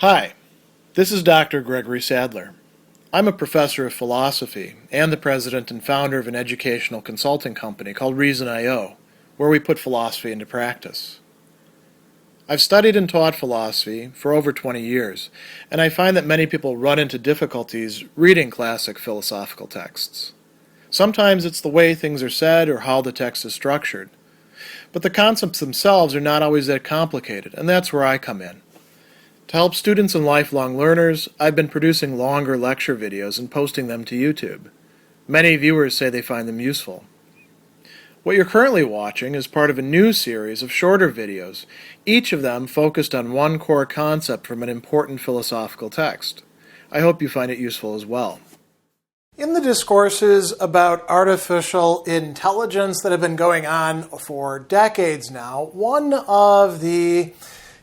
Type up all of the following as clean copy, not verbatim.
Hi, this is Dr. Gregory Sadler. I'm a professor of philosophy and the president and founder of an educational consulting company called Reason.io, where we put philosophy into practice. I've studied and taught philosophy for over 20 years, and I find that many people run into difficulties reading classic philosophical texts. Sometimes it's the way things are said or how the text is structured. But the concepts themselves are not always that complicated, and that's where I come in. To help students and lifelong learners, I've been producing longer lecture videos and posting them to YouTube. Many viewers say they find them useful. What you're currently watching is part of a new series of shorter videos, each of them focused on one core concept from an important philosophical text. I hope you find it useful as well. In the discourses about artificial intelligence that have been going on for decades now, one of the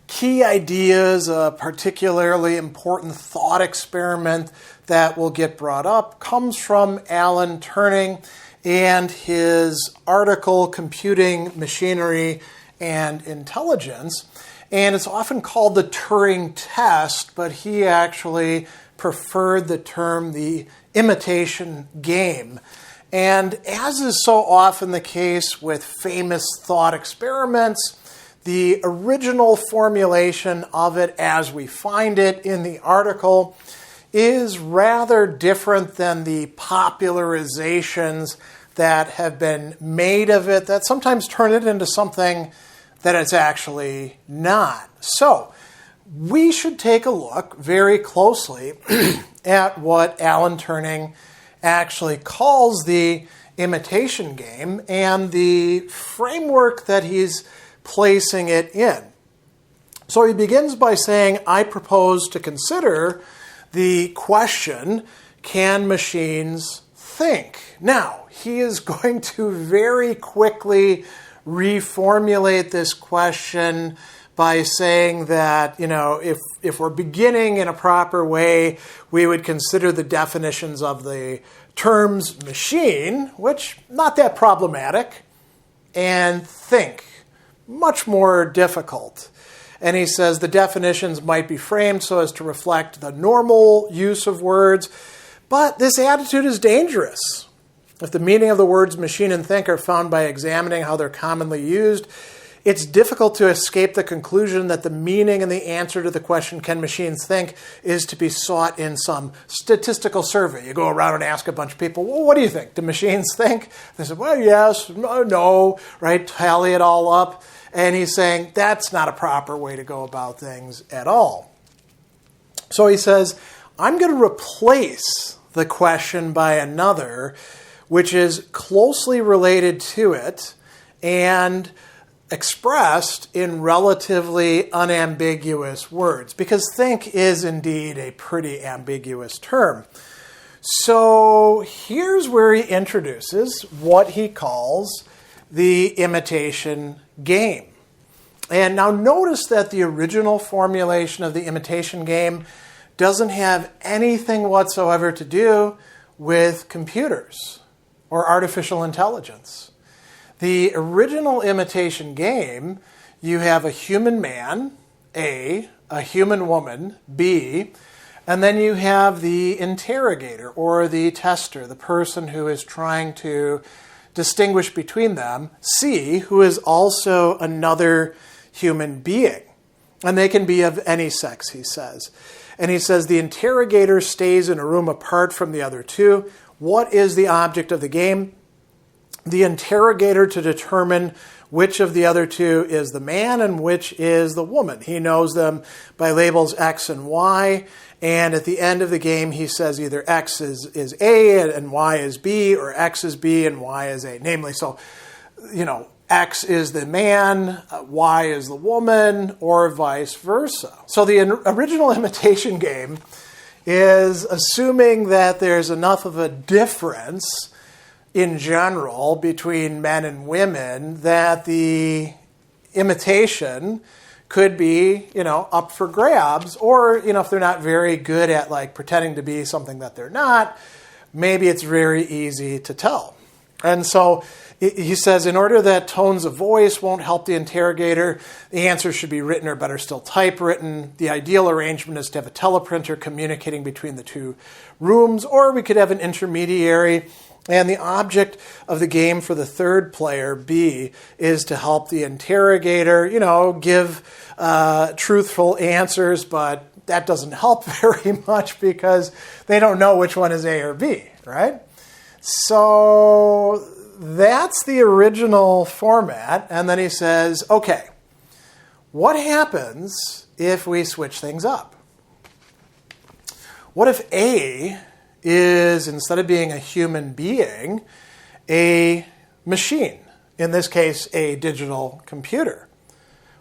key ideas, a particularly important thought experiment that will get brought up, comes from Alan Turing and his article, Computing, Machinery, and Intelligence. And it's often called the Turing Test, but he actually preferred the term the imitation game. And as is so often the case with famous thought experiments, the original formulation of it as we find it in the article is rather different than the popularizations that have been made of it that sometimes turn it into something that it's actually not. So we should take a look very closely at what Alan Turing actually calls the imitation game and the framework that he's placing it in. So he begins by saying, I propose to consider the question, can machines think? Now, he is going to very quickly reformulate this question by saying that, if we're beginning in a proper way, we would consider the definitions of the terms machine, which not that problematic, and think, much more difficult. And he says the definitions might be framed so as to reflect the normal use of words, but this attitude is dangerous. If the meaning of the words machine and think are found by examining how they're commonly used, it's difficult to escape the conclusion that the meaning and the answer to the question, can machines think, is to be sought in some statistical survey. You go around and ask a bunch of people, well, what do you think? Do machines think? They say, well, yes, no, right? Tally it all up. And he's saying that's not a proper way to go about things at all. So he says, I'm going to replace the question by another, which is closely related to it and expressed in relatively unambiguous words, because think is indeed a pretty ambiguous term. So here's where he introduces what he calls the imitation game. And now notice that the original formulation of the imitation game doesn't have anything whatsoever to do with computers or artificial intelligence. The original imitation game, you have a human man, A, a human woman, B, and then you have the interrogator or the tester, the person who is trying to distinguish between them, C, who is also another human being. And they can be of any sex, he says. And he says the interrogator stays in a room apart from the other two. What is the object of the game? The interrogator to determine which of the other two is the man and which is the woman. He knows them by labels X and Y, and at the end of the game he says either X is A and Y is B, or X is B and Y is A. Namely, so, X is the man, Y is the woman, or vice versa. So the original imitation game is assuming that there's enough of a difference in general between men and women that the imitation could be, up for grabs, or, if they're not very good at pretending to be something that they're not, maybe it's very easy to tell. And so he says, in order that tones of voice won't help the interrogator, the answer should be written or better still typewritten. The ideal arrangement is to have a teleprinter communicating between the two rooms, or we could have an intermediary. And the object of the game for the third player, B, is to help the interrogator, give truthful answers, but that doesn't help very much because they don't know which one is A or B, right? So that's the original format. And then he says, okay, what happens if we switch things up? What if A is, instead of being a human being, a machine? In this case, a digital computer.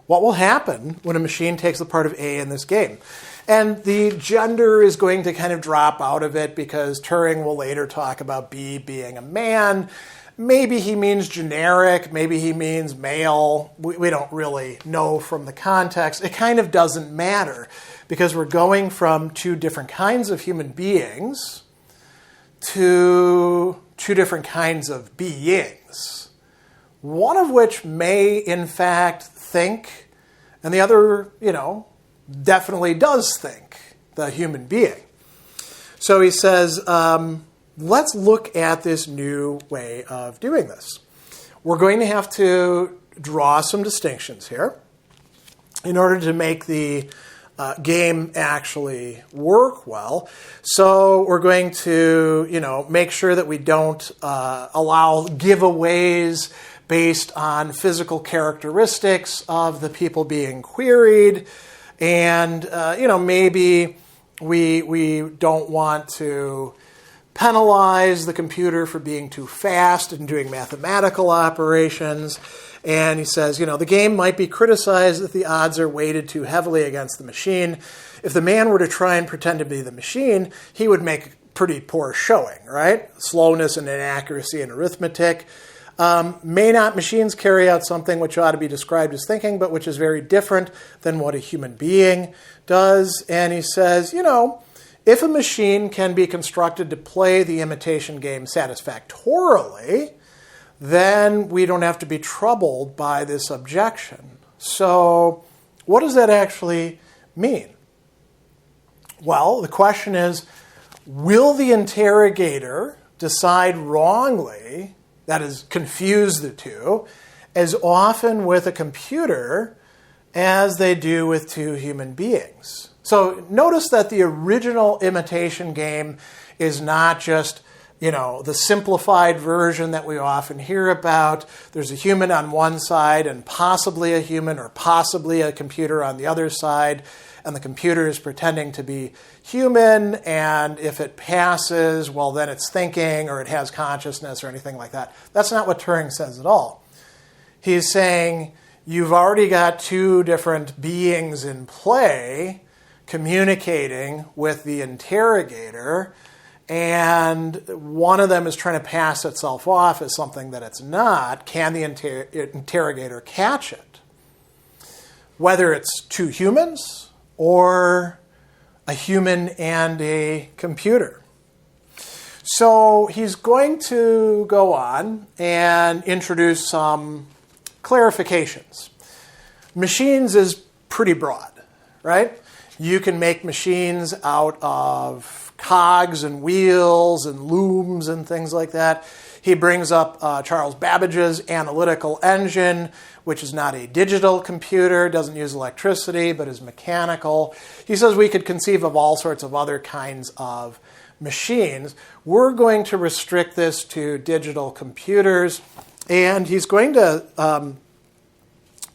What will happen when a machine takes the part of A in this game? And the gender is going to kind of drop out of it because Turing will later talk about B being a man. Maybe he means generic, maybe he means male. We don't really know from the context. It kind of doesn't matter because we're going from two different kinds of human beings to two different kinds of beings, one of which may in fact think, and the other, definitely does think, the human being. So he says, let's look at this new way of doing this. We're going to have to draw some distinctions here in order to make the game actually work well. So we're going to, make sure that we don't allow giveaways based on physical characteristics of the people being queried. And, maybe we don't want to penalize the computer for being too fast and doing mathematical operations. And he says, the game might be criticized if the odds are weighted too heavily against the machine. If the man were to try and pretend to be the machine, he would make pretty poor showing, right? Slowness and inaccuracy in arithmetic. May not machines carry out something which ought to be described as thinking, but which is very different than what a human being does? And he says, if a machine can be constructed to play the imitation game satisfactorily, then we don't have to be troubled by this objection. So what does that actually mean? Well, the question is, will the interrogator decide wrongly, that is, confuse the two, as often with a computer as they do with two human beings? So notice that the original imitation game is not just, the simplified version that we often hear about. There's a human on one side and possibly a human or possibly a computer on the other side, and the computer is pretending to be human, and if it passes, well, then it's thinking or it has consciousness or anything like that. That's not what Turing says at all. He's saying you've already got two different beings in play communicating with the interrogator, and one of them is trying to pass itself off as something that it's not. Can the interrogator catch it? Whether it's two humans or a human and a computer. So he's going to go on and introduce some clarifications. Machines is pretty broad, right? You can make machines out of cogs and wheels and looms and things like that. He brings up Charles Babbage's analytical engine, which is not a digital computer, doesn't use electricity, but is mechanical. He says we could conceive of all sorts of other kinds of machines. We're going to restrict this to digital computers, and he's going to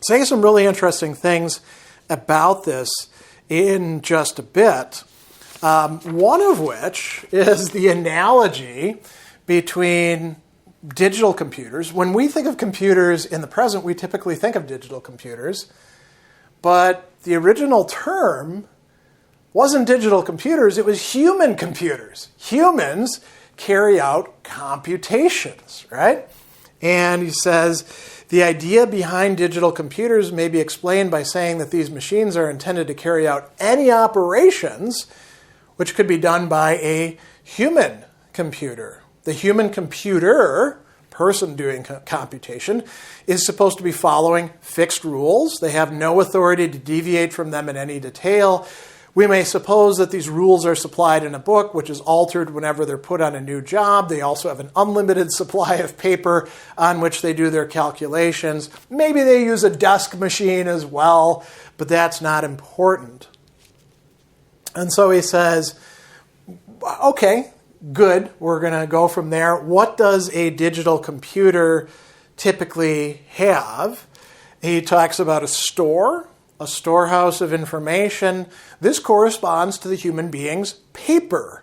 say some really interesting things about this in just a bit. One of which is the analogy between digital computers. When we think of computers in the present, we typically think of digital computers. But the original term wasn't digital computers, it was human computers. Humans carry out computations, right? And he says, the idea behind digital computers may be explained by saying that these machines are intended to carry out any operations which could be done by a human computer. The human computer person doing computation is supposed to be following fixed rules. They have no authority to deviate from them in any detail. We may suppose that these rules are supplied in a book, which is altered whenever they're put on a new job. They also have an unlimited supply of paper on which they do their calculations. Maybe they use a desk machine as well, but that's not important. And so he says, okay, good, we're going to go from there. What does a digital computer typically have? He talks about a storehouse of information. This corresponds to the human being's paper,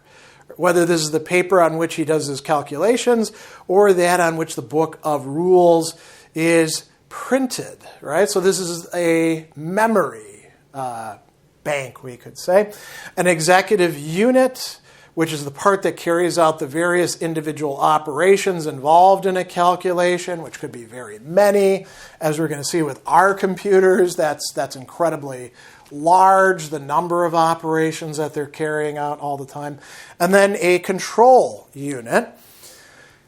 whether this is the paper on which he does his calculations or that on which the book of rules is printed, right? So this is a memory bank, we could say. An executive unit, which is the part that carries out the various individual operations involved in a calculation, which could be very many. As we're going to see with our computers, that's incredibly large, the number of operations that they're carrying out all the time. And then a control unit.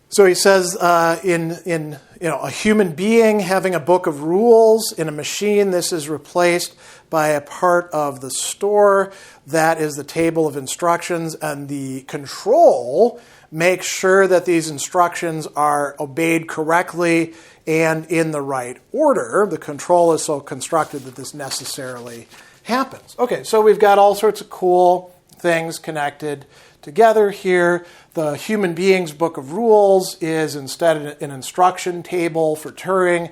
So he says in a human being having a book of rules, in a machine, this is replaced by a part of the store that is the table of instructions, and the control makes sure that these instructions are obeyed correctly and in the right order. The control is so constructed that this necessarily happens. Okay, so we've got all sorts of cool things connected together here. The human being's book of rules is instead an instruction table for Turing.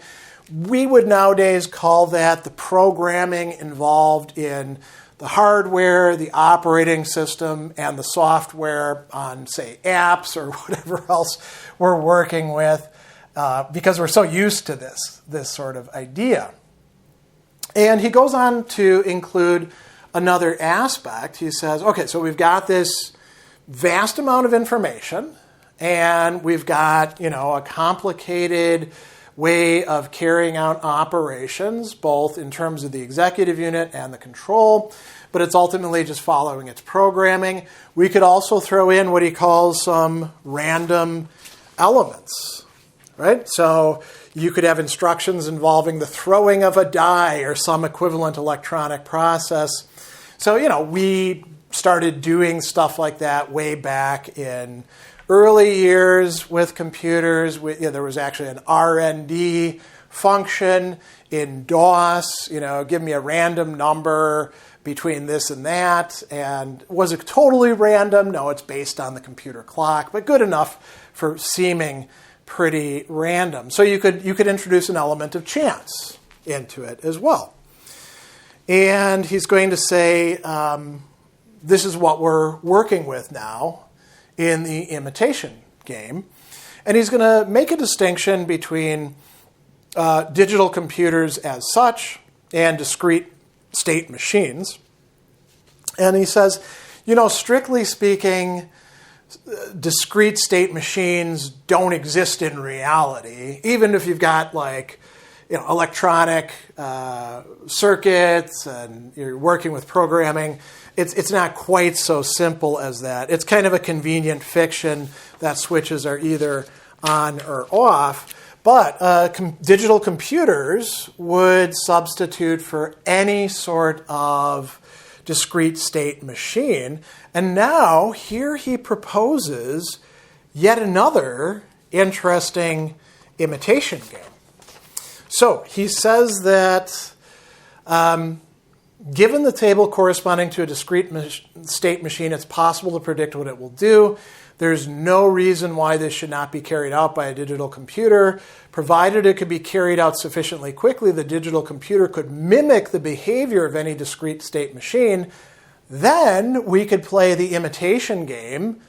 We would nowadays call that the programming involved in the hardware, the operating system, and the software on, say, apps or whatever else we're working with, because we're so used to this sort of idea. And he goes on to include another aspect. He says, okay, so we've got this vast amount of information, and we've got, a complicated way of carrying out operations, both in terms of the executive unit and the control, but it's ultimately just following its programming. We could also throw in what he calls some random elements, right? So you could have instructions involving the throwing of a die or some equivalent electronic process. So, we started doing stuff like that way back in early years with computers. There was actually an R&D function in DOS. Give me a random number between this and that. And was it totally random? No, it's based on the computer clock, but good enough for seeming pretty random. So you could introduce an element of chance into it as well. And he's going to say, this is what we're working with now in the imitation game. And he's going to make a distinction between digital computers as such and discrete state machines. And he says, strictly speaking, discrete state machines don't exist in reality, even if you've got electronic circuits and you're working with programming. It's not quite so simple as that. It's kind of a convenient fiction that switches are either on or off. But digital computers would substitute for any sort of discrete state machine. And now here he proposes yet another interesting imitation game. So he says that given the table corresponding to a discrete state machine, it's possible to predict what it will do. There's no reason why this should not be carried out by a digital computer. Provided it could be carried out sufficiently quickly, the digital computer could mimic the behavior of any discrete state machine. Then we could play the imitation game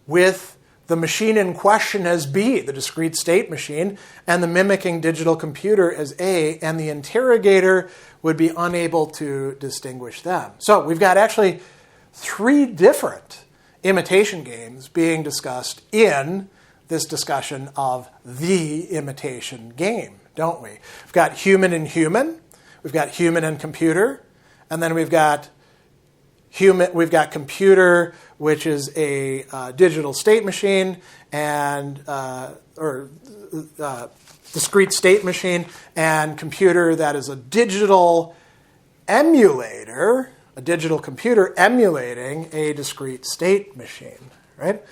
with the machine in question as B, the discrete state machine, and the mimicking digital computer as A, and the interrogator would be unable to distinguish them. So we've got actually 3 different imitation games being discussed in this discussion of the imitation game, don't we? We've got human and human, we've got human and computer, and then we've got we've got computer, which is a digital state machine, and discrete state machine, and computer that is a digital emulator, a digital computer emulating a discrete state machine, right?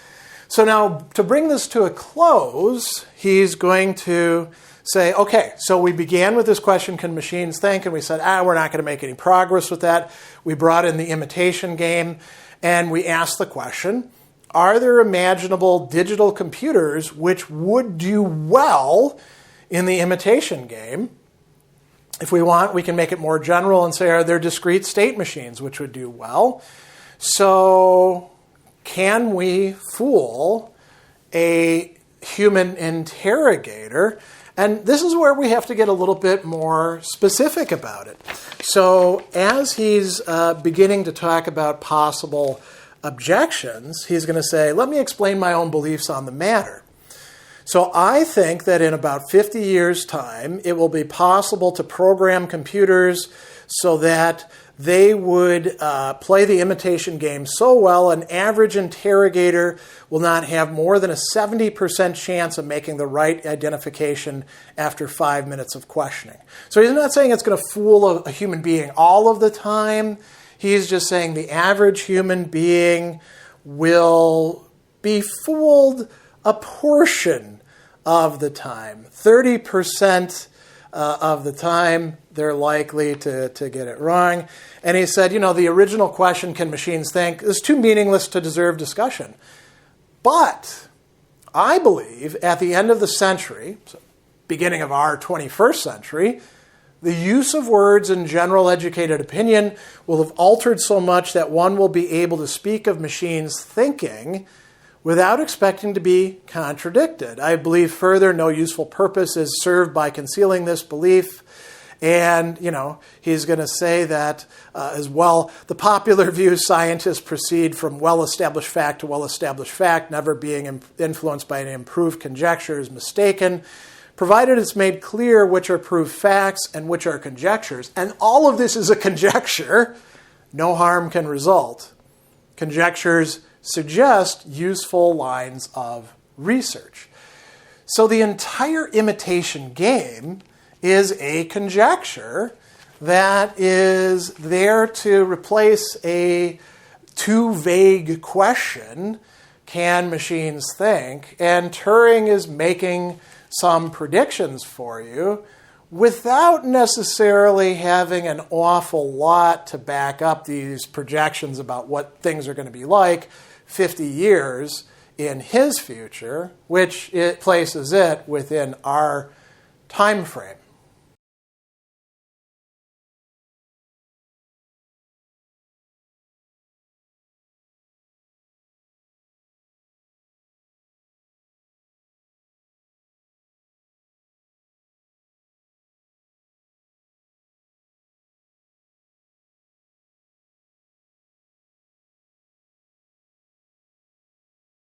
So now, to bring this to a close, he's going to say, okay, so we began with this question, can machines think? And we said, we're not going to make any progress with that. We brought in the imitation game, and we asked the question, are there imaginable digital computers which would do well in the imitation game? If we want, we can make it more general and say, are there discrete state machines which would do well? So can we fool a human interrogator? And this is where we have to get a little bit more specific about it. So as he's beginning to talk about possible objections, he's going to say, let me explain my own beliefs on the matter. So I think that in about 50 years' time, it will be possible to program computers so that they would play the imitation game so well, an average interrogator will not have more than a 70% chance of making the right identification after 5 minutes of questioning. So he's not saying it's going to fool a human being all of the time. He's just saying the average human being will be fooled a portion of the time. 30% of the time, they're likely to get it wrong. And he said, the original question, can machines think, is too meaningless to deserve discussion. But I believe at the end of the century, so beginning of our 21st century, the use of words in general educated opinion will have altered so much that one will be able to speak of machines thinking without expecting to be contradicted. I believe further no useful purpose is served by concealing this belief. And, he's going to say that as well, the popular view scientists proceed from well-established fact to well-established fact, never being influenced by any improved conjecture is mistaken, provided it's made clear which are proved facts and which are conjectures. And all of this is a conjecture. No harm can result. Conjectures suggest useful lines of research. So the entire imitation game is a conjecture that is there to replace a too vague question, can machines think? And Turing is making some predictions for you without necessarily having an awful lot to back up these projections about what things are going to be like 50 years in his future, which it places it within our time frame.